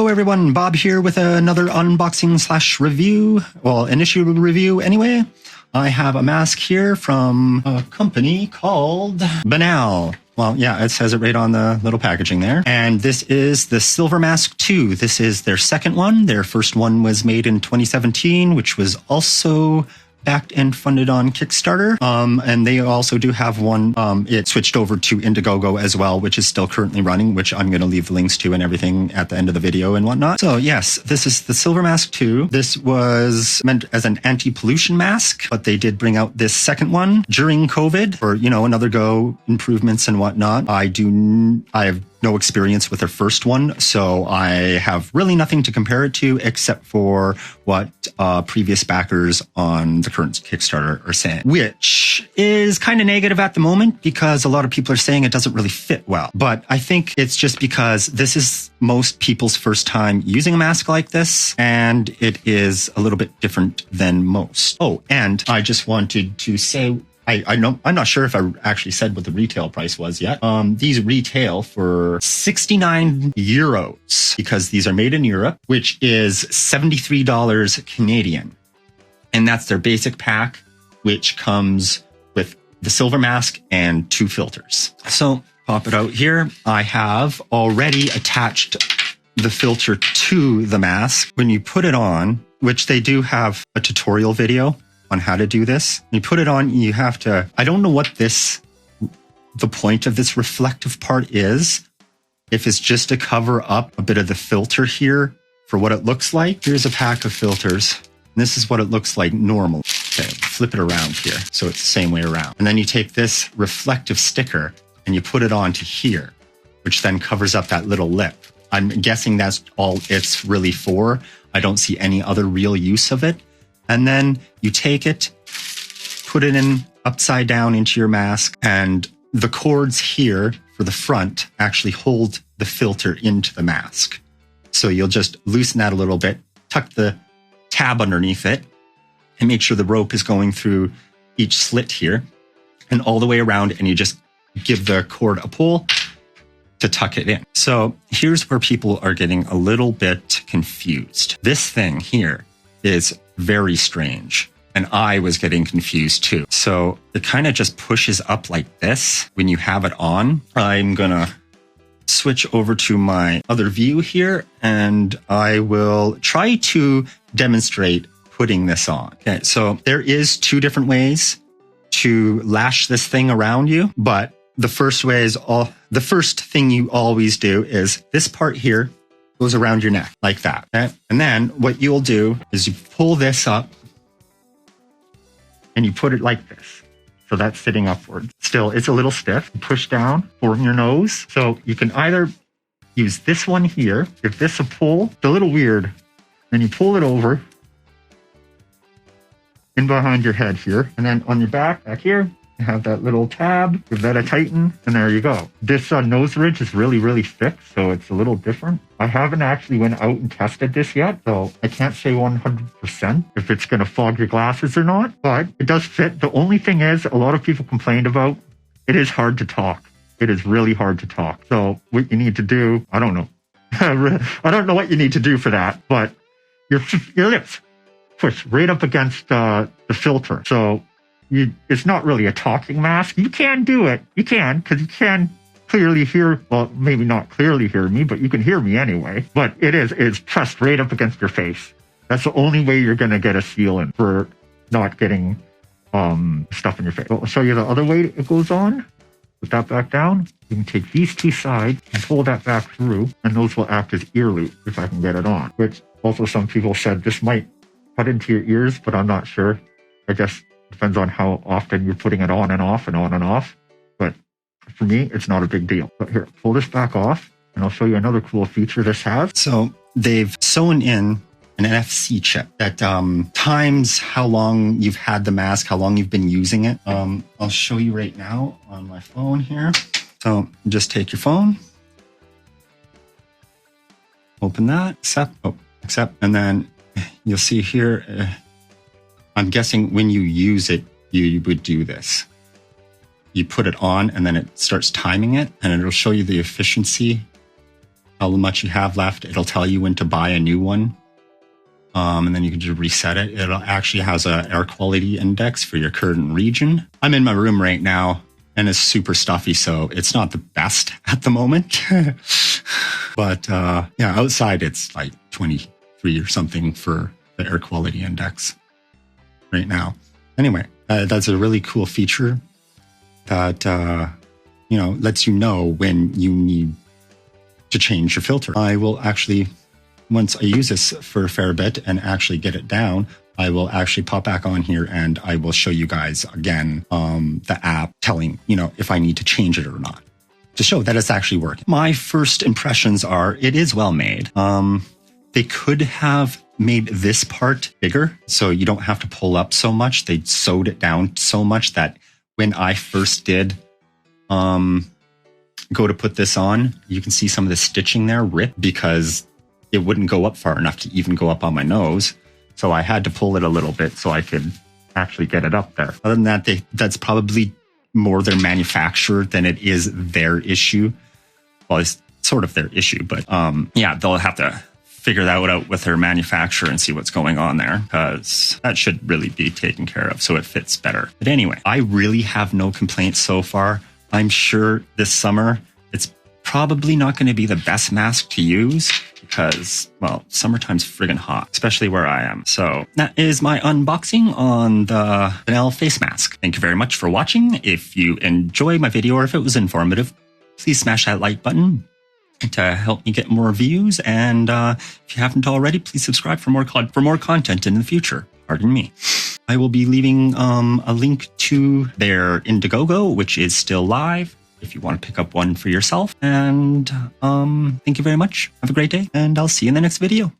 Hello everyone, Bob here with another unboxing slash review. Well, initial review anyway. I have a mask here from a company called Banale. Well, yeah, it says it right on the little packaging there. And this is the Silver Mask 2. This is their second one. Their first one was made in 2017, which was also backed and funded on Kickstarter. And they also do have one, it switched over to Indiegogo as well, which is still currently running, which I'm going to leave the links to and everything at the end of the video and whatnot. So yes, this is the Silver Mask 2. This was meant as an anti-pollution mask, but they did bring out this second one during COVID for, another go, improvements and whatnot. I have no experience with their first one, so I have really nothing to compare it to except for what previous backers on the current Kickstarter are saying, which is kind of negative at the moment because a lot of people are saying it doesn't really fit well. But I think it's just because this is most people's first time using a mask like this, and it is a little bit different than most. Oh, and I just wanted to say, I'm not sure if I actually said what the retail price was yet. These retail for 69 euros because these are made in Europe, which is $73 Canadian. And that's their basic pack, which comes with the silver mask and 2 filters. So pop it out here. I have already attached the filter to the mask. When you put it on, which they do have a tutorial video on how to do this. You put it on, you have to, I don't know what the point of this reflective part is. If it's just to cover up a bit of the filter here for what it looks like. Here's a pack of filters. And this is what it looks like normal. Okay, flip it around here. So it's the same way around. And then you take this reflective sticker and you put it onto here, which then covers up that little lip. I'm guessing that's all it's really for. I don't see any other real use of it. And then you take it, put it in upside down into your mask, and the cords here for the front actually hold the filter into the mask. So you'll just loosen that a little bit, tuck the tab underneath it, and make sure the rope is going through each slit here and all the way around, and you just give the cord a pull to tuck it in. So here's where people are getting a little bit confused. This thing here is very strange. And I was getting confused too. So it kind of just pushes up like this when you have it on. I'm gonna switch over to my other view here and I will try to demonstrate putting this on. Okay, so there is 2 different ways to lash this thing around you, but the first thing you always do is this part here goes around your neck like that. Okay? And then what you'll do is you pull this up and you put it like this. So that's sitting upward. Still, it's a little stiff. Push down, form your nose. So you can either use this one here, give this a pull. It's a little weird. Then you pull it over in behind your head here. And then on your back here, you have that little tab, give that a tighten, and there you go. This nose ridge is really, really thick, so it's a little different. I haven't actually went out and tested this yet, so I can't say 100% if it's going to fog your glasses or not, but it does fit. The only thing is, a lot of people complained about, it is hard to talk. It is really hard to talk. So what you need to do, I don't know. I don't know what you need to do for that, but your lips push right up against the filter. So it's not really a talking mask. You can do it. You can, because you can clearly hear, well, maybe not clearly hear me, but you can hear me anyway. But it's pressed right up against your face. That's the only way you're going to get a seal in for not getting stuff in your face. I'll show you the other way it goes on. Put that back down. You can take these 2 sides and pull that back through, and those will act as ear loops if I can get it on. Which also some people said this might cut into your ears, but I'm not sure. I guess depends on how often you're putting it on and off and on and off. But for me, it's not a big deal. But here, pull this back off, and I'll show you another cool feature this has. So they've sewn in an NFC chip that times how long you've had the mask, how long you've been using it. I'll show you right now on my phone here. So just take your phone, open that, accept, and then you'll see here, I'm guessing when you use it, you would do this. You put it on and then it starts timing it and it'll show you the efficiency how much you have left. It'll tell you when to buy a new one. And then you can just reset it. It actually has a air quality index for your current region. I'm in my room right now and it's super stuffy, so it's not the best at the moment. But yeah, outside it's like 23 or something for the air quality index right now. Anyway, that's a really cool feature that, lets you know when you need to change your filter. I will actually, once I use this for a fair bit and actually get it down, I will actually pop back on here and I will show you guys again the app telling, if I need to change it or not, to show that it's actually working. My first impressions are it is well made. They could have made this part bigger so you don't have to pull up so much. They sewed it down so much that when I first did go to put this on, you can see some of the stitching there rip because it wouldn't go up far enough to even go up on my nose. So I had to pull it a little bit so I could actually get it up there. Other than that, that's probably more their manufacturer than it is their issue. Well, it's sort of their issue, but yeah, they'll have to figure that out with their manufacturer and see what's going on there, because that should really be taken care of so it fits better. But anyway, I really have no complaints so far. I'm sure this summer it's probably not going to be the best mask to use because, well, summertime's friggin' hot, especially where I am. So that is my unboxing on the Banale face mask. Thank you very much for watching. If you enjoyed my video or if it was informative, please smash that like button to help me get more views. And if you haven't already, please subscribe for more content in the future. Pardon me. I will be leaving a link to their Indiegogo, which is still live, if you want to pick up one for yourself. And thank you very much. Have a great day, and I'll see you in the next video.